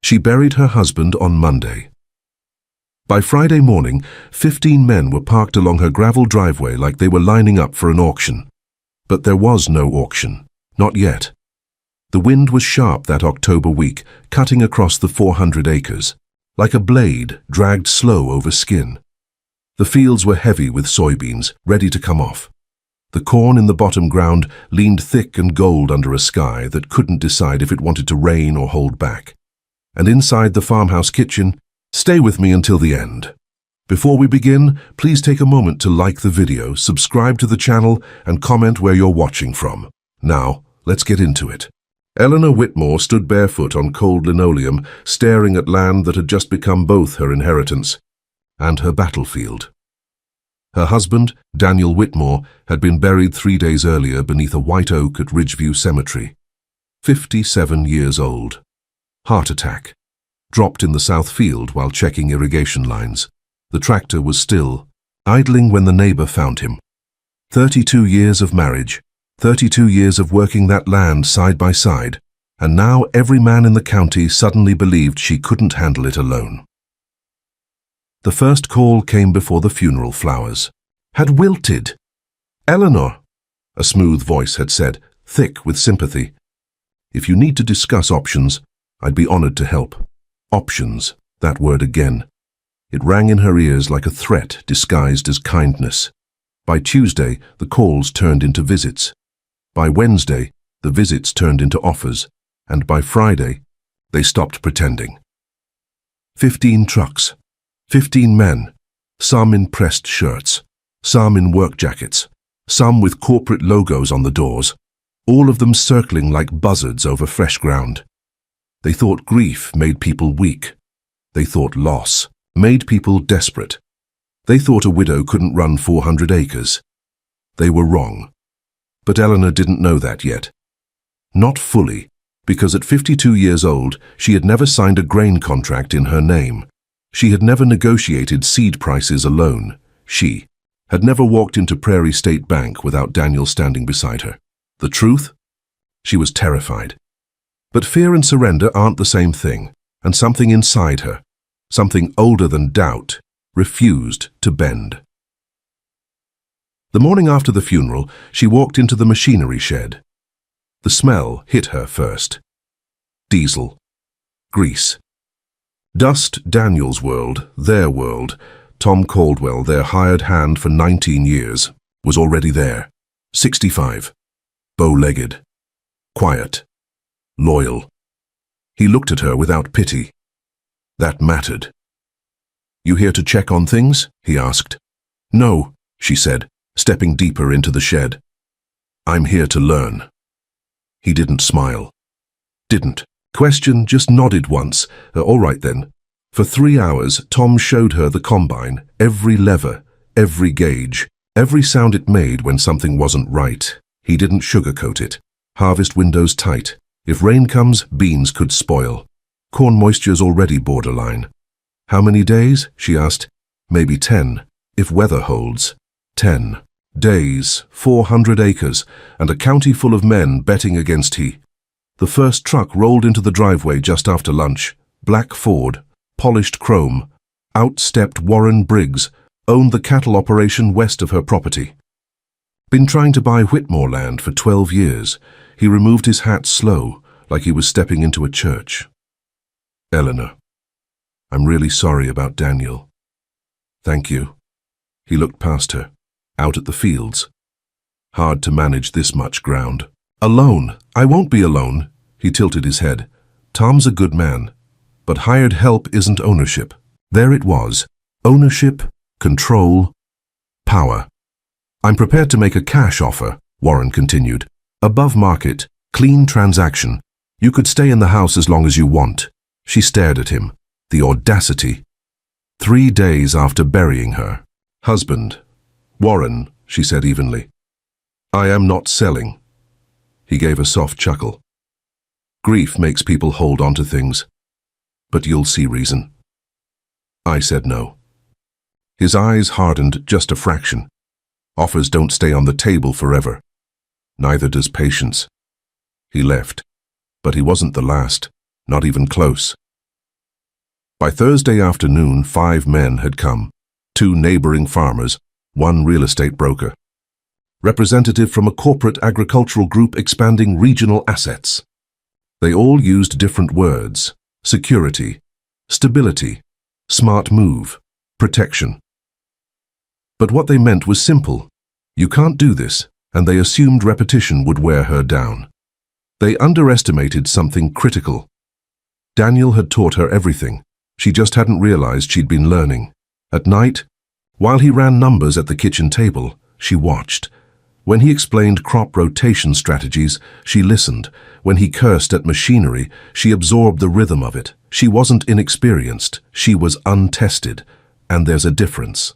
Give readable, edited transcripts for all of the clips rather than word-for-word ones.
She buried her husband on Monday. By Friday morning, 15 men were parked along her gravel driveway like they were lining up for an auction. But there was no auction. Not yet. The wind was sharp that October week, cutting across the 400 acres, like a blade dragged slow over skin. The fields were heavy with soybeans, ready to come off. The corn in the bottom ground leaned thick and gold under a sky that couldn't decide if it wanted to rain or hold back. And inside the farmhouse kitchen, stay with me until the end. Before we begin, please take a moment to like the video, subscribe to the channel, and comment where you're watching from. Now, let's get into it. Eleanor Whitmore stood barefoot on cold linoleum, staring at land that had just become both her inheritance and her battlefield. Her husband, Daniel Whitmore, had been buried 3 days earlier beneath a white oak at Ridgeview Cemetery. 57 years old. Heart attack. Dropped in the south field while checking irrigation lines. The tractor was still, idling when the neighbor found him. 32 years of marriage, 32 years of working that land side by side, and now every man in the county suddenly believed she couldn't handle it alone. The first call came before the funeral flowers. Had wilted. "Eleanor," a smooth voice had said, thick with sympathy. "If you need to discuss options, I'd be honored to help." Options, that word again. It rang in her ears like a threat disguised as kindness. By Tuesday, the calls turned into visits. By Wednesday, the visits turned into offers. And by Friday, they stopped pretending. 15 trucks. 15 men. Some in pressed shirts. Some in work jackets. Some with corporate logos on the doors. All of them circling like buzzards over fresh ground. They thought grief made people weak. They thought loss made people desperate. They thought a widow couldn't run 400 acres. They were wrong. But Eleanor didn't know that yet. Not fully, because at 52 years old, she had never signed a grain contract in her name. She had never negotiated seed prices alone. She had never walked into Prairie State Bank without Daniel standing beside her. The truth? She was terrified. But fear and surrender aren't the same thing, and something inside her, something older than doubt, refused to bend. The morning after the funeral, she walked into the machinery shed. The smell hit her first. Diesel. Grease. Dust Daniel's world, their world, Tom Caldwell, their hired hand for 19 years, was already there. 65. Bow-legged. Quiet. Loyal. He looked at her without pity. That mattered. "You here to check on things?" he asked. "No," she said, stepping deeper into the shed. "I'm here to learn." He didn't smile. Didn't question, just nodded once. All right then. For 3 hours, Tom showed her the combine, every lever, every gauge, every sound it made when something wasn't right. He didn't sugarcoat it. Harvest windows tight. If rain comes, beans could spoil. Corn moisture's already borderline. "How many days?" she asked. "Maybe 10, if weather holds." 10 days, 400 acres, and a county full of men betting against he. The first truck rolled into the driveway just after lunch. Black Ford, polished chrome. Out stepped Warren Briggs, owned the cattle operation west of her property. Been trying to buy Whitmore land for 12 years. He removed his hat slow, like he was stepping into a church. "Eleanor, I'm really sorry about Daniel." "Thank you." He looked past her, out at the fields. Hard to manage this much ground. "Alone. I won't be alone." He tilted his head. "Tom's a good man. But hired help isn't ownership." There it was. Ownership, control, power. "I'm prepared to make a cash offer," Warren continued. "Above market, clean transaction. You could stay in the house as long as you want." She stared at him. The audacity. 3 days after burying her. "Husband. Warren," she said evenly. "I am not selling." He gave a soft chuckle. "Grief makes people hold on to things. But you'll see reason." I said no. His eyes hardened just a fraction. Offers don't stay on the table forever. Neither does patience. He left. But he wasn't the last, not even close. By Thursday afternoon, 5 men had come, 2 neighboring farmers, 1 real estate broker, representative from a corporate agricultural group expanding regional assets. They all used different words: security, stability, smart move, protection. But what they meant was simple. You can't do this, and they assumed repetition would wear her down. They underestimated something critical. Daniel had taught her everything. She just hadn't realized she'd been learning. At night, while he ran numbers at the kitchen table, she watched. When he explained crop rotation strategies, she listened. When he cursed at machinery, she absorbed the rhythm of it. She wasn't inexperienced, she was untested. And there's a difference.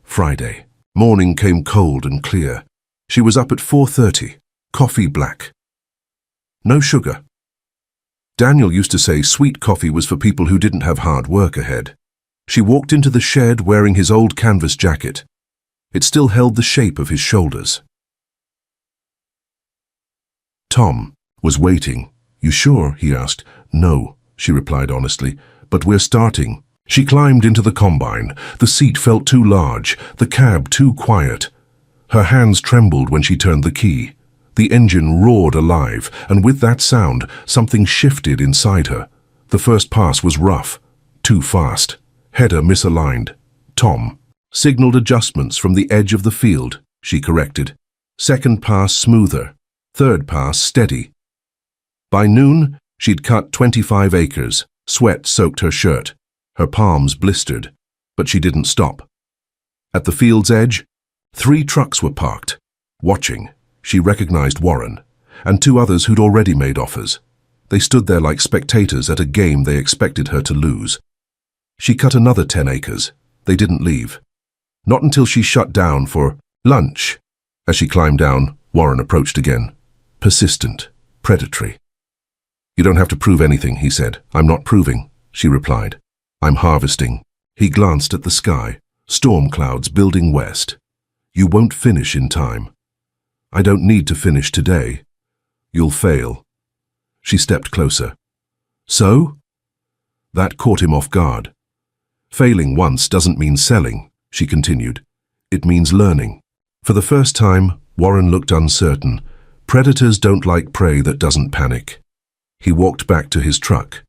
Friday. Morning came cold and clear. She was up at 4:30, coffee black. No sugar. Daniel used to say sweet coffee was for people who didn't have hard work ahead. She walked into the shed wearing his old canvas jacket. It still held the shape of his shoulders. Tom was waiting. "You sure?" he asked. "No," she replied honestly, "but we're starting." She climbed into the combine. The seat felt too large, the cab too quiet. Her hands trembled when she turned the key. The engine roared alive, and with that sound, something shifted inside her. The first pass was rough, too fast. Header misaligned. Tom signaled adjustments from the edge of the field, she corrected. Second pass smoother. Third pass steady. By noon, she'd cut 25 acres. Sweat soaked her shirt. Her palms blistered, but she didn't stop. At the field's edge, 3 trucks were parked. Watching, she recognized Warren and 2 others who'd already made offers. They stood there like spectators at a game they expected her to lose. She cut another 10 acres. They didn't leave. Not until she shut down for lunch. As she climbed down, Warren approached again. Persistent, predatory. "You don't have to prove anything," he said. "I'm not proving," she replied. "I'm harvesting." He glanced at the sky, storm clouds building west. "You won't finish in time." "I don't need to finish today." "You'll fail." She stepped closer. "So?" That caught him off guard. "Failing once doesn't mean selling," she continued. "It means learning." For the first time, Warren looked uncertain. Predators don't like prey that doesn't panic. He walked back to his truck.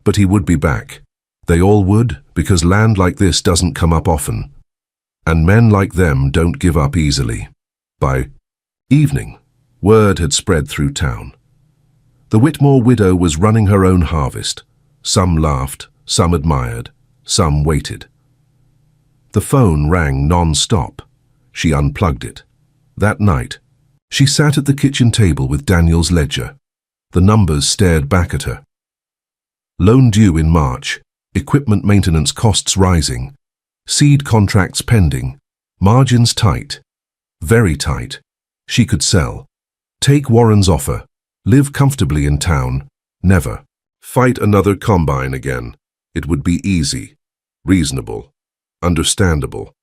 But he would be back. They all would, because land like this doesn't come up often. And men like them don't give up easily. By evening, word had spread through town. The Whitmore widow was running her own harvest. Some laughed, some admired, some waited. The phone rang non-stop. She unplugged it. That night, she sat at the kitchen table with Daniel's ledger. The numbers stared back at her. Loan due in March, equipment maintenance costs rising, seed contracts pending, margins tight, very tight. She could sell. Take Warren's offer. Live comfortably in town. Never. Fight another combine again. It would be easy, reasonable, understandable.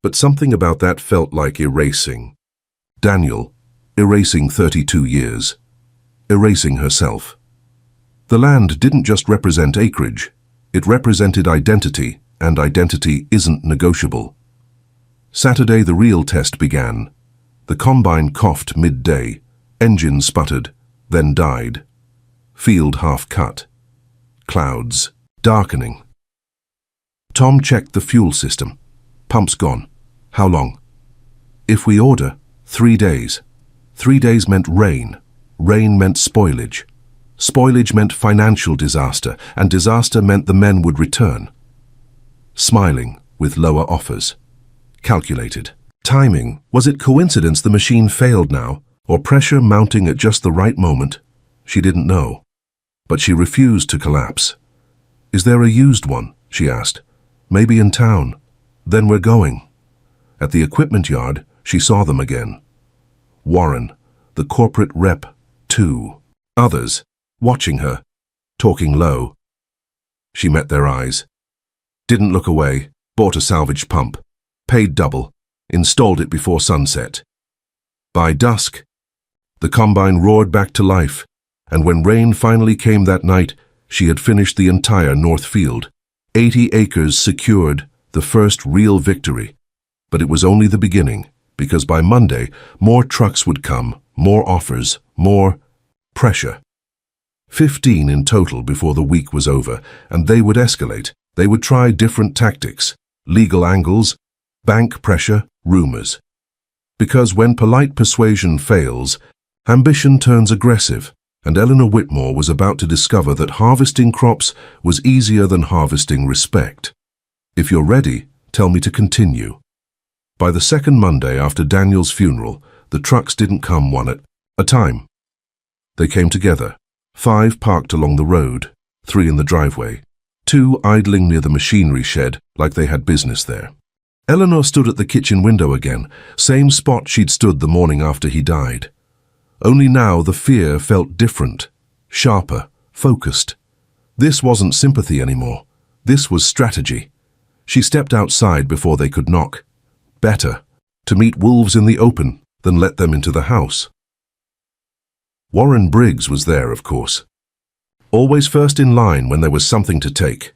But something about that felt like erasing. Daniel, erasing 32 years. Erasing herself. The land didn't just represent acreage. It represented identity, and identity isn't negotiable. Saturday, the real test began. The combine coughed midday. Engine sputtered, then died. Field half cut. Clouds, darkening. Tom checked the fuel system. Pumps gone. How long? If we order, 3 days. 3 days meant rain. Rain meant spoilage. Spoilage meant financial disaster, and disaster meant the men would return. Smiling, with lower offers. Calculated. Timing. Was it coincidence the machine failed now, or pressure mounting at just the right moment? She didn't know. But she refused to collapse. "Is there a used one?" she asked. "Maybe in town. Then we're going." At the equipment yard, she saw them again. Warren, the corporate rep, too. Others, watching her, talking low. She met their eyes. Didn't look away, bought a salvaged pump, paid double, installed it before sunset. By dusk, the combine roared back to life, and when rain finally came that night, She had finished the entire North Field. 80 acres secured, the first real victory. But it was only the beginning, because by Monday, more trucks would come, more offers, more pressure. 15 in total before the week was over, and they would escalate. They would try different tactics, legal angles, bank pressure, rumors. Because when polite persuasion fails, ambition turns aggressive, and Eleanor Whitmore was about to discover that harvesting crops was easier than harvesting respect. If you're ready, tell me to continue. By the second Monday after Daniel's funeral, the trucks didn't come one at a time. They came together, 5 parked along the road, 3 in the driveway, 2 idling near the machinery shed like they had business there. Eleanor stood at the kitchen window again, same spot she'd stood the morning after he died. Only now the fear felt different, sharper, focused. This wasn't sympathy anymore. This was strategy. She stepped outside before they could knock. Better to meet wolves in the open than let them into the house. Warren Briggs was there, of course. Always first in line when there was something to take.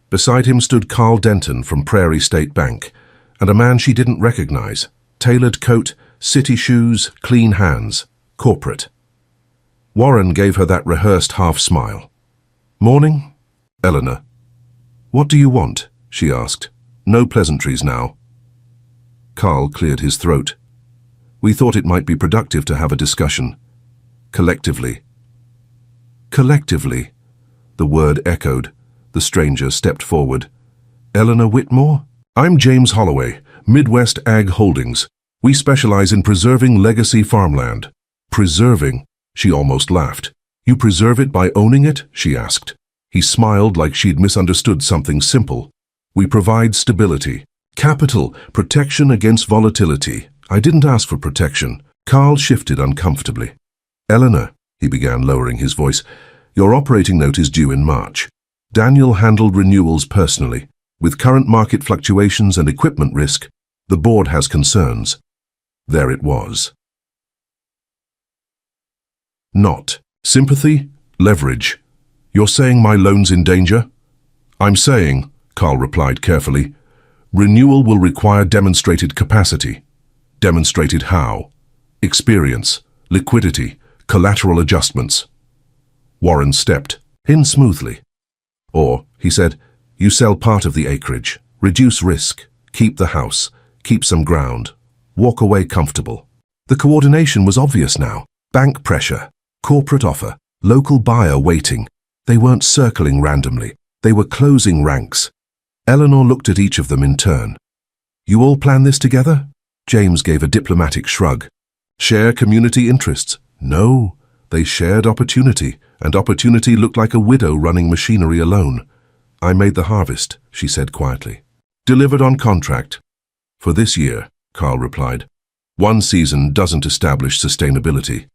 Beside him stood Carl Denton from Prairie State Bank, and a man she didn't recognize. Tailored coat, city shoes, clean hands, corporate. Warren gave her that rehearsed half-smile. "Morning, Eleanor." "What do you want?" she asked. "No pleasantries now." Carl cleared his throat. "We thought it might be productive to have a discussion. Collectively." "Collectively," the word echoed. The stranger stepped forward. "Eleanor Whitmore? I'm James Holloway, Midwest Ag Holdings. We specialize in preserving legacy farmland." "Preserving?" She almost laughed. "You preserve it by owning it?" she asked. He smiled like she'd misunderstood something simple. "We provide stability, capital, protection against volatility." "I didn't ask for protection." Carl shifted uncomfortably. "Eleanor," he began, lowering his voice, "your operating note is due in March. Daniel handled renewals personally. With current market fluctuations and equipment risk, the board has concerns." There it was. Not sympathy, leverage. "You're saying my loan's in danger?" "I'm saying," Carl replied carefully, "renewal will require demonstrated capacity." "Demonstrated how?" "Experience, liquidity, collateral adjustments." Warren stepped in smoothly. "Or," he said, "you sell part of the acreage, reduce risk, keep the house, keep some ground, walk away comfortable." The coordination was obvious now. Bank pressure, corporate offer, local buyer waiting. They weren't circling randomly. They were closing ranks. Eleanor looked at each of them in turn. "You all plan this together?" James gave a diplomatic shrug. "Share community interests?" No, they shared opportunity, and opportunity looked like a widow running machinery alone. "I made the harvest," she said quietly. "Delivered on contract." "For this year," Carl replied. "One season doesn't establish sustainability."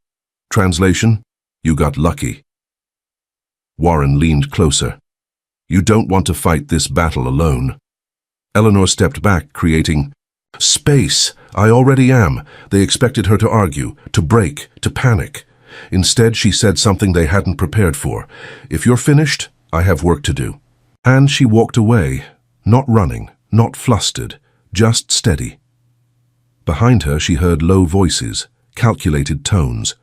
Translation: "You got lucky." Warren leaned closer. "You don't want to fight this battle alone." Eleanor stepped back, creating space. "I already am." They expected her to argue, to break, to panic. Instead, she said something they hadn't prepared for. "If you're finished, I have work to do." And she walked away, not running, not flustered, just steady. Behind her, she heard low voices, calculated tones.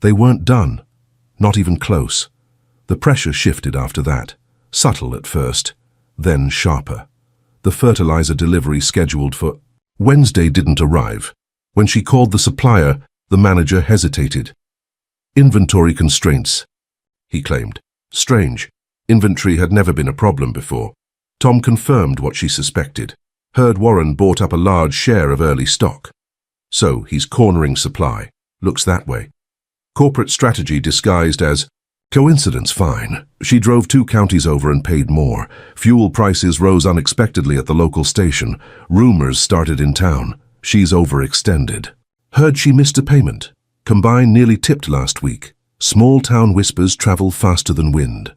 They weren't done, not even close. The pressure shifted after that, subtle at first, then sharper. The fertilizer delivery scheduled for Wednesday didn't arrive. When she called the supplier, the manager hesitated. "Inventory constraints," he claimed. Strange. Inventory had never been a problem before. Tom confirmed what she suspected. Heard Warren bought up a large share of early stock. So he's cornering supply. Looks that way. Corporate strategy disguised as coincidence, fine. She drove 2 counties over and paid more. Fuel prices rose unexpectedly at the local station. Rumors started in town. She's overextended. Heard she missed a payment. Combine nearly tipped last week. Small town whispers travel faster than wind.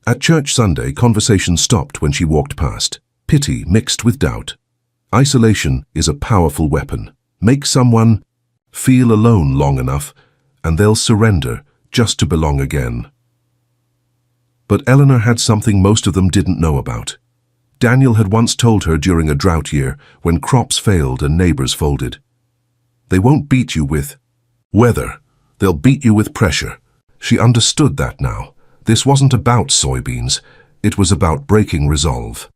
At church Sunday, conversation stopped when she walked past. Pity mixed with doubt. Isolation is a powerful weapon. Make someone feel alone long enough, and they'll surrender just to belong again. But Eleanor had something most of them didn't know about. Daniel had once told her during a drought year, when crops failed and neighbors folded. They won't beat you with weather, they'll beat you with pressure. She understood that now. This wasn't about soybeans, it was about breaking resolve.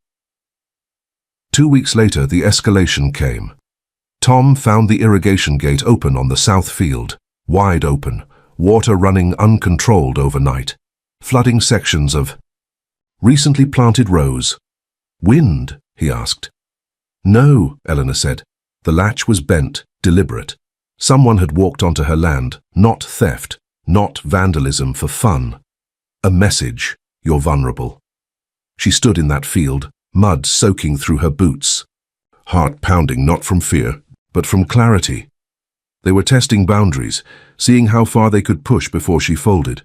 2 weeks later, the escalation came. Tom found the irrigation gate open on the south field, wide open, water running uncontrolled overnight, flooding sections of recently planted rows. Wind? He asked. No, Eleanor said. The latch was bent, deliberate. Someone had walked onto her land, not theft, not vandalism for fun. A message, you're vulnerable. She stood in that field, mud soaking through her boots. Heart pounding not from fear, but from clarity. They were testing boundaries, seeing how far they could push before she folded.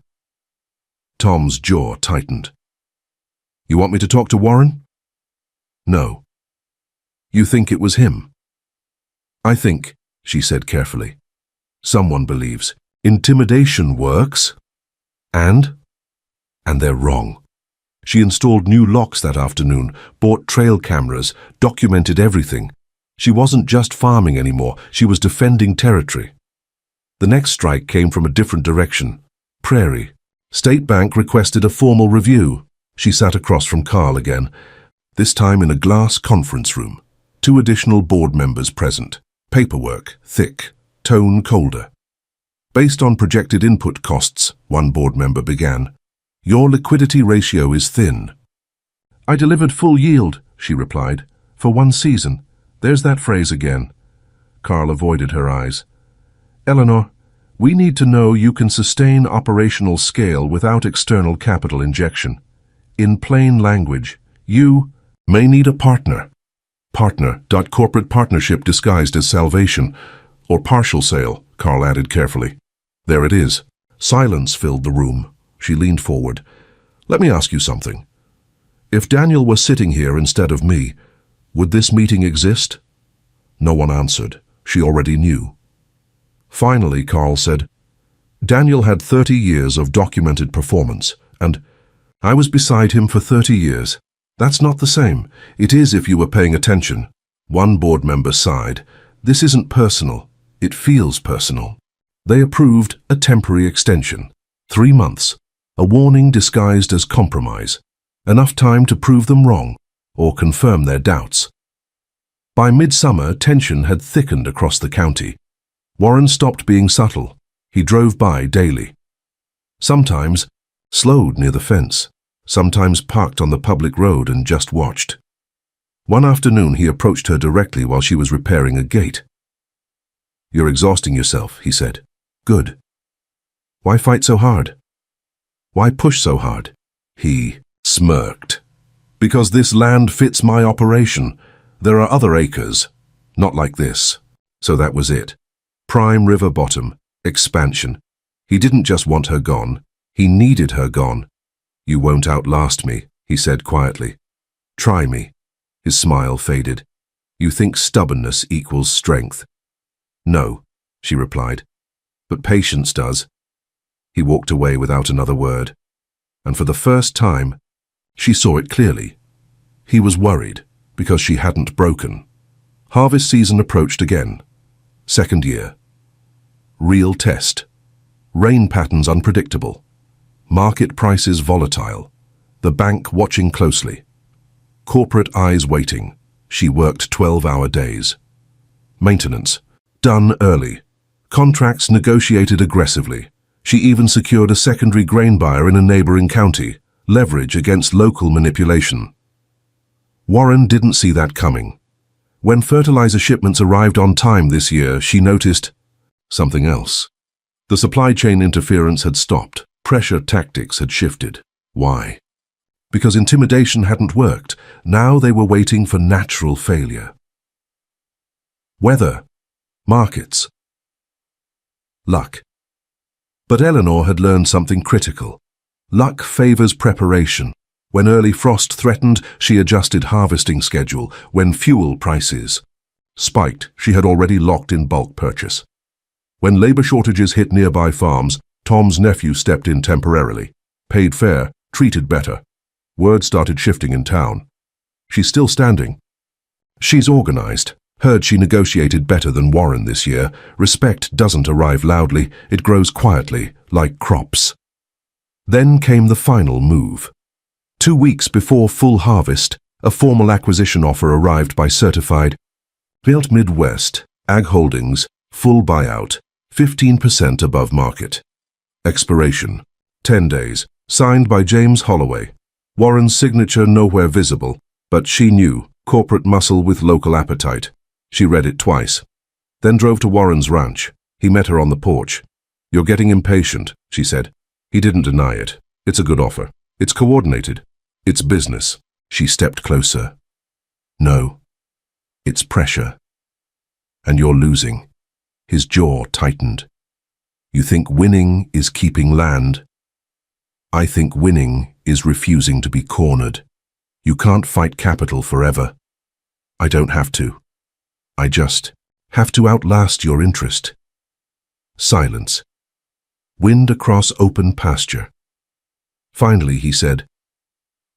Tom's jaw tightened. You want me to talk to Warren? No. You think it was him? I think, she said carefully. Someone believes. Intimidation works. And they're wrong. She installed new locks that afternoon, bought trail cameras, documented everything. She wasn't just farming anymore, she was defending territory. The next strike came from a different direction. Prairie. State Bank requested a formal review. She sat across from Carl again, this time in a glass conference room. 2 additional board members present. Paperwork, thick, tone colder. Based on projected input costs, one board member began, your liquidity ratio is thin. I delivered full yield, she replied, for 1 season. There's that phrase again. Carl avoided her eyes. Eleanor, we need to know you can sustain operational scale without external capital injection. In plain language, you may need a partner. Partner. Corporate partnership disguised as salvation. Or partial sale, Carl added carefully. There it is. Silence filled the room. She leaned forward. Let me ask you something. If Daniel were sitting here instead of me, would this meeting exist? No one answered. She already knew. Finally, Carl said, Daniel had 30 years of documented performance, and I was beside him for 30 years. That's not the same. It is if you were paying attention. One board member sighed. This isn't personal. It feels personal. They approved a temporary extension. 3 months. A warning disguised as compromise. Enough time to prove them wrong, or confirm their doubts. By midsummer, tension had thickened across the county. Warren stopped being subtle. He drove by daily. Sometimes slowed near the fence, sometimes parked on the public road and just watched. One afternoon he approached her directly while she was repairing a gate. You're exhausting yourself, he said. Good. Why fight so hard? Why push so hard? He smirked. Because this land fits my operation. There are other acres. Not like this. So that was it. Prime river bottom. Expansion. He didn't just want her gone. He needed her gone. You won't outlast me, he said quietly. Try me. His smile faded. You think stubbornness equals strength. No, she replied. But patience does. He walked away without another word. And for the first time, she saw it clearly. He was worried because she hadn't broken. Harvest season approached again. 2nd year. Real test. Rain patterns unpredictable. Market prices volatile. The bank watching closely. Corporate eyes waiting. She worked 12-hour days. Maintenance. Done early. Contracts negotiated aggressively. She even secured a secondary grain buyer in a neighboring county. Leverage against local manipulation. Warren didn't see that coming. When fertilizer shipments arrived on time this year, she noticed something else. The supply chain interference had stopped. Pressure tactics had shifted. Why? Because intimidation hadn't worked. Now they were waiting for natural failure. Weather. Markets. Luck. But Eleanor had learned something critical. Luck favors preparation. When early frost threatened, she adjusted harvesting schedule. When fuel prices spiked, she had already locked in bulk purchase. When labor shortages hit nearby farms, Tom's nephew stepped in temporarily. Paid fair, treated better. Word started shifting in town. She's still standing. She's organized. Heard she negotiated better than Warren this year. Respect doesn't arrive loudly, it grows quietly, like crops. Then came the final move. 2 weeks before full harvest, a formal acquisition offer arrived by certified Built Midwest, Ag Holdings, full buyout, 15% above market. Expiration, 10 days, signed by James Holloway. Warren's signature nowhere visible, but she knew, corporate muscle with local appetite. She read it twice. Then drove to Warren's ranch. He met her on the porch. "You're getting impatient," she said. He didn't deny it. "It's a good offer. It's coordinated. It's business." She stepped closer. "No. It's pressure. And you're losing." His jaw tightened. "You think winning is keeping land? I think winning is refusing to be cornered. You can't fight capital forever. I don't have to. I just have to outlast your interest." Silence. Wind across open pasture. Finally, he said,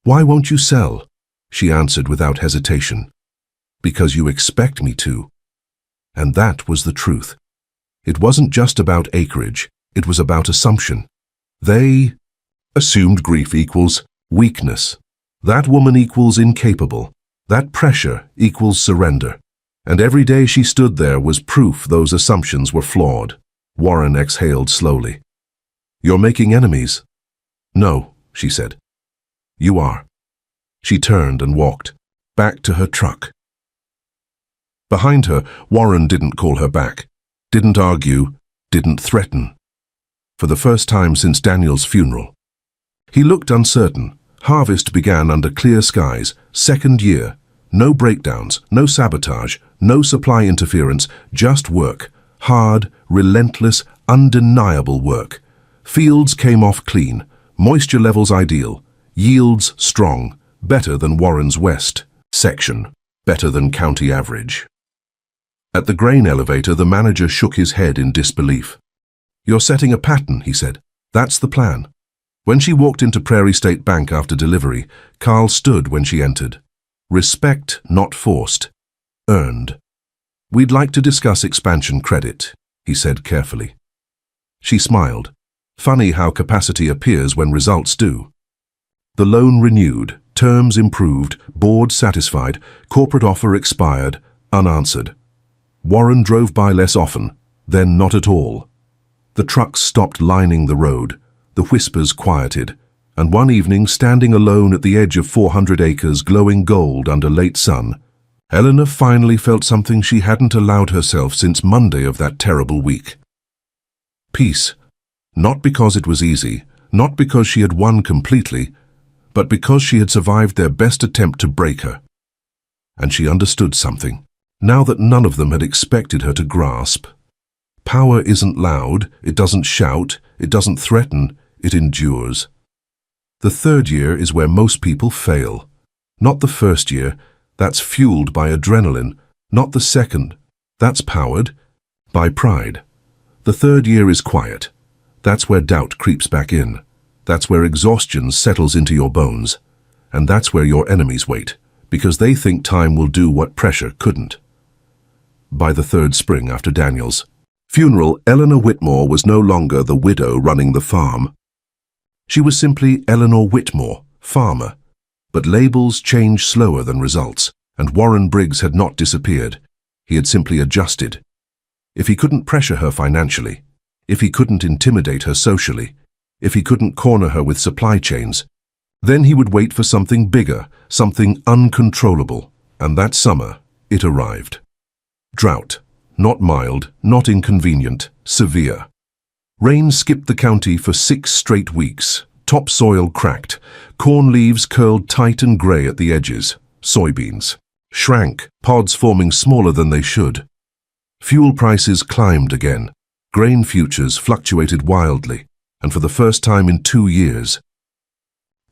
"Why won't you sell?" She answered without hesitation. "Because you expect me to." And that was the truth. It wasn't just about acreage, it was about assumption. They assumed grief equals weakness. That woman equals incapable. That pressure equals surrender. And every day she stood there was proof those assumptions were flawed. Warren exhaled slowly. "You're making enemies." "No," she said. "You are." She turned and walked back to her truck. Behind her, Warren didn't call her back, didn't argue, didn't threaten. For the first time since Daniel's funeral. He looked uncertain. Harvest began under clear skies, second year. No breakdowns, no sabotage, no supply interference, just work. Hard, relentless, undeniable work. Fields came off clean, moisture levels ideal, yields strong, better than Warren's West section, better than county average. At the grain elevator, the manager shook his head in disbelief. "You're setting a pattern," he said. "That's the plan." When she walked into Prairie State Bank after delivery, Carl stood when she entered. Respect not forced, earned. "We'd like to discuss expansion credit," he said carefully. She smiled. Funny how capacity appears when results do. The loan renewed, terms improved, board satisfied, corporate offer expired, unanswered. Warren drove by less often, then not at all. The trucks stopped lining the road, the whispers quieted, and one evening, standing alone at the edge of 400 acres glowing gold under late sun, Eleanor finally felt something she hadn't allowed herself since Monday of that terrible week. Peace. Not because it was easy, not because she had won completely, but because she had survived their best attempt to break her. And she understood something, now that none of them had expected her to grasp. Power isn't loud, it doesn't shout, it doesn't threaten, it endures. The third year is where most people fail. Not the first year, that's fueled by adrenaline. Not the second, that's powered by pride. The third year is quiet. That's where doubt creeps back in. That's where exhaustion settles into your bones. And that's where your enemies wait, because they think time will do what pressure couldn't. By the third spring after Daniel's funeral, Eleanor Whitmore was no longer the widow running the farm. She was simply Eleanor Whitmore, farmer. But labels change slower than results, and Warren Briggs had not disappeared. He had simply adjusted. If he couldn't pressure her financially, if he couldn't intimidate her socially, if he couldn't corner her with supply chains, then he would wait for something bigger, something uncontrollable. And that summer, it arrived. Drought. Not mild, not inconvenient, severe. Rain skipped the county for 6 straight weeks. Topsoil cracked. Corn leaves curled tight and grey at the edges. Soybeans shrank, pods forming smaller than they should. Fuel prices climbed again. Grain futures fluctuated wildly, and for the first time in 2 years.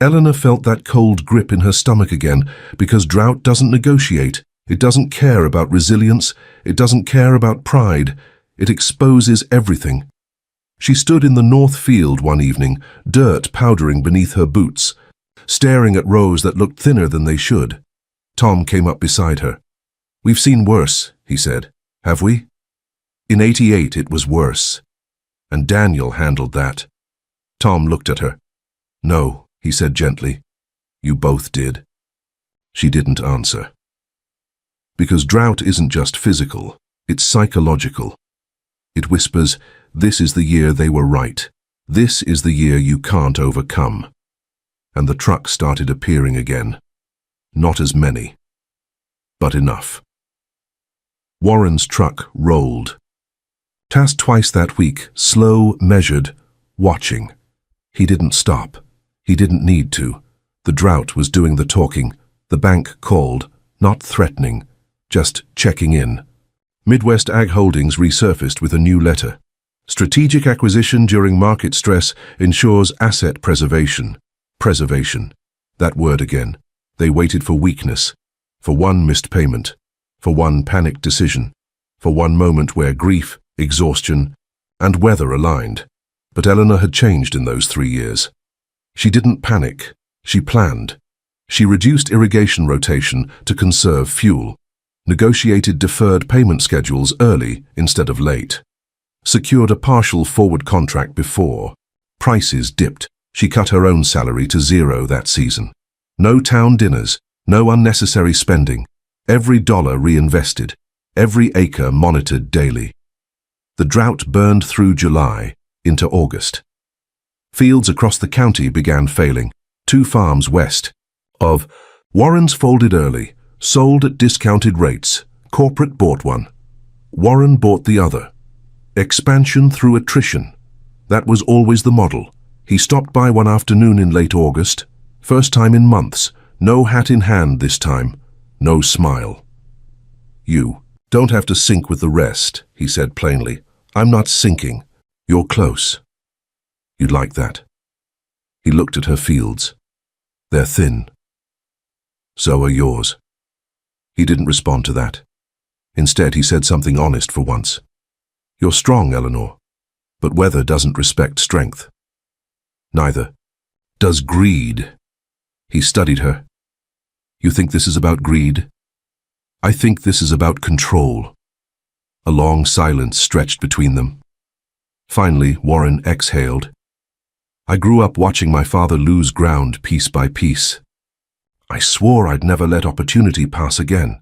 Eleanor felt that cold grip in her stomach again, because drought doesn't negotiate. It doesn't care about resilience. It doesn't care about pride. It exposes everything. She stood in the north field one evening, dirt powdering beneath her boots, staring at rows that looked thinner than they should. Tom came up beside her. "We've seen worse," he said. "Have we?" "In '88 it was worse. And Daniel handled that." Tom looked at her. "No," he said gently. "You both did." She didn't answer. Because drought isn't just physical, it's psychological. It whispers, "This is the year they were right. This is the year you can't overcome." And the trucks started appearing again. Not as many, but enough. Warren's truck rolled. Tasked twice that week, slow, measured, watching. He didn't stop. He didn't need to. The drought was doing the talking. The bank called, not threatening, just checking in. Midwest Ag Holdings resurfaced with a new letter. Strategic acquisition during market stress ensures asset preservation. Preservation. That word again. They waited for weakness, for one missed payment, for one panicked decision, for one moment where grief, exhaustion, and weather aligned. But Eleanor had changed in those 3 years. She didn't panic. She planned. She reduced irrigation rotation to conserve fuel, negotiated deferred payment schedules early instead of late, secured a partial forward contract before prices dipped. She cut her own salary to 0 that season. No town dinners, no unnecessary spending. Every dollar reinvested, every acre monitored daily. The drought burned through July into August. Fields across the county began failing. 2 farms west of Warren's folded early, sold at discounted rates. Corporate bought one. Warren bought the other. Expansion through attrition. That was always the model. He stopped by one afternoon in late August. First time in months. No hat in hand this time. No smile. "You don't have to sink with the rest," he said plainly. "I'm not sinking. You're close. You'd like that." He looked at her fields. "They're thin. So are yours." He didn't respond to that. Instead, he said something honest for once. "You're strong, Eleanor, but weather doesn't respect strength. Neither does greed." He studied her. "You think this is about greed? I think this is about control." A long silence stretched between them. Finally, Warren exhaled. "I grew up watching my father lose ground piece by piece. I swore I'd never let opportunity pass again.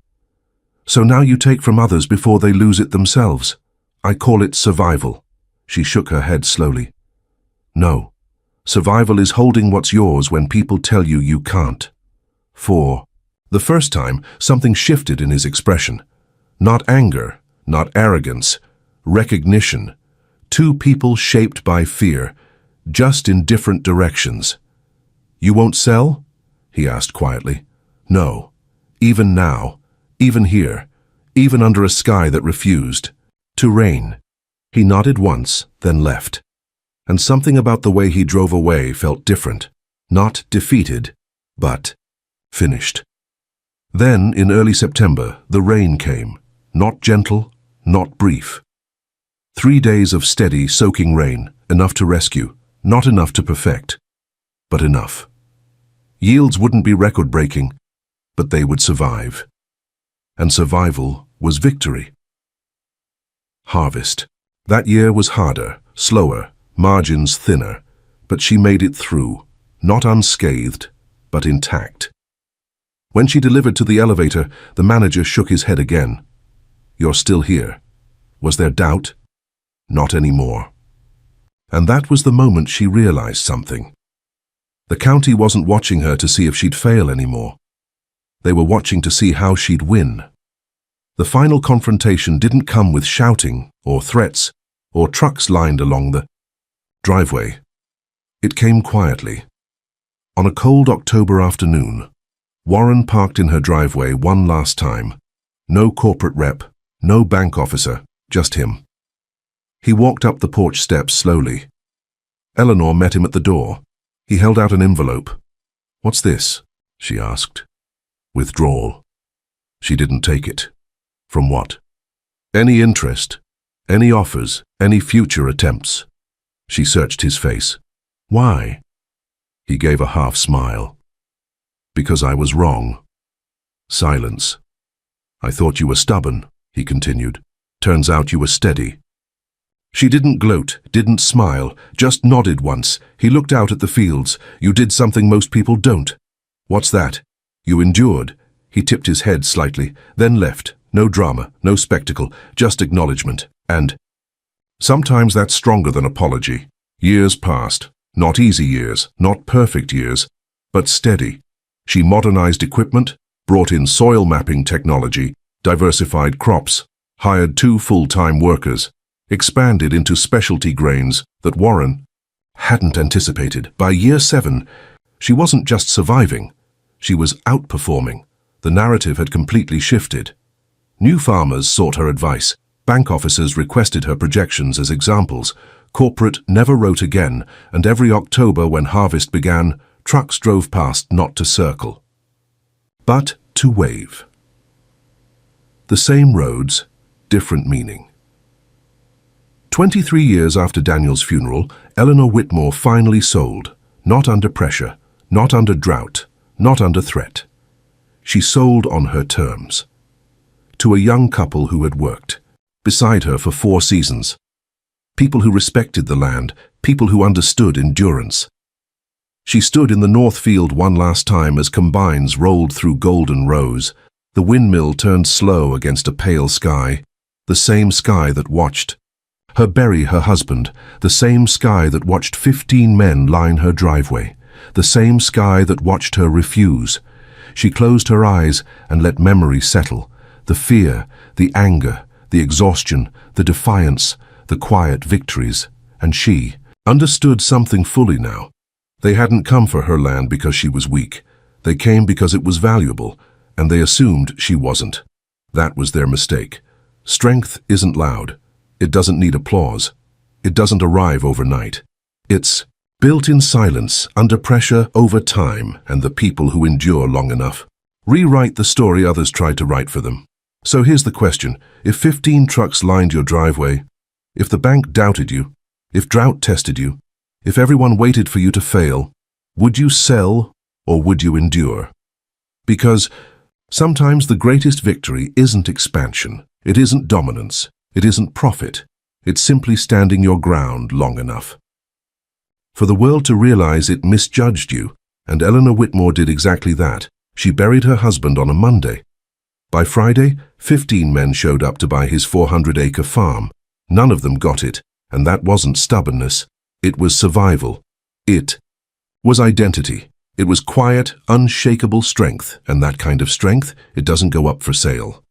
So now you take from others before they lose it themselves. I call it survival." She shook her head slowly. "No, survival is holding what's yours when people tell you you can't." For the first time, something shifted in his expression. Not anger, not arrogance, recognition. 2 people shaped by fear, just in different directions. "You won't sell?" he asked quietly. "No. Even now, even here, even under a sky that refused to rain." He nodded once, then left. And something about the way he drove away felt different. Not defeated, but finished. Then, in early September, the rain came. Not gentle, not brief. 3 days of steady, soaking rain, enough to rescue, not enough to perfect, but enough. Yields wouldn't be record-breaking, but they would survive. And survival was victory. Harvest. That year was harder, slower, margins thinner, but she made it through, not unscathed, but intact. When she delivered to the elevator, the manager shook his head again. "You're still here." Was there doubt? Not anymore. And that was the moment she realized something. The county wasn't watching her to see if she'd fail anymore. They were watching to see how she'd win. The final confrontation didn't come with shouting or threats or trucks lined along the driveway. It came quietly. On a cold October afternoon, Warren parked in her driveway one last time. No corporate rep, no bank officer, just him. He walked up the porch steps slowly. Eleanor met him at the door. He held out an envelope. "What's this?" she asked. Withdrawal. She didn't take it. From what? Any interest, any offers, any future attempts. She searched his face. "Why?" He gave a half smile. Because I was wrong. Silence. I thought you were stubborn, he continued. Turns out you were steady. She didn't gloat, didn't smile, just nodded once. He looked out at the fields. You did something most people don't. What's that? You endured. He tipped his head slightly, then left. No drama, no spectacle, just acknowledgement. And sometimes that's stronger than apology. Years passed. Not easy years, not perfect years, but steady. She modernized equipment, brought in soil mapping technology, diversified crops, hired 2 full-time workers, expanded into specialty grains that Warren hadn't anticipated. By year 7, she wasn't just surviving, she was outperforming. The narrative had completely shifted. New farmers sought her advice. Bank officers requested her projections as examples. Corporate never wrote again, and every October when harvest began, trucks drove past not to circle, but to wave. The same roads, different meaning. 23 years after Daniel's funeral, Eleanor Whitmore finally sold, not under pressure, not under drought, not under threat. She sold on her terms. To a young couple who had worked beside her for 4 seasons. People who respected the land, people who understood endurance. She stood in the north field one last time as combines rolled through golden rows. The windmill turned slow against a pale sky, the same sky that watched her bury her husband, the same sky that watched 15 men line her driveway, the same sky that watched her refuse. She closed her eyes and let memory settle, the fear, the anger, the exhaustion, the defiance, the quiet victories, and she understood something fully now. They hadn't come for her land because she was weak. They came because it was valuable, and they assumed she wasn't. That was their mistake. Strength isn't loud. It doesn't need applause. It doesn't arrive overnight. It's built in silence, under pressure, over time, and the people who endure long enough rewrite the story others tried to write for them. So here's the question. If 15 trucks lined your driveway, if the bank doubted you, if drought tested you, if everyone waited for you to fail, would you sell or would you endure? Because sometimes the greatest victory isn't expansion, it isn't dominance, it isn't profit, it's simply standing your ground long enough for the world to realize it misjudged you, and Eleanor Whitmore did exactly that. She buried her husband on a Monday. By Friday, 15 men showed up to buy his 400-acre farm. None of them got it, and that wasn't stubbornness. It was survival. It was identity. It was quiet, unshakable strength, and that kind of strength, it doesn't go up for sale.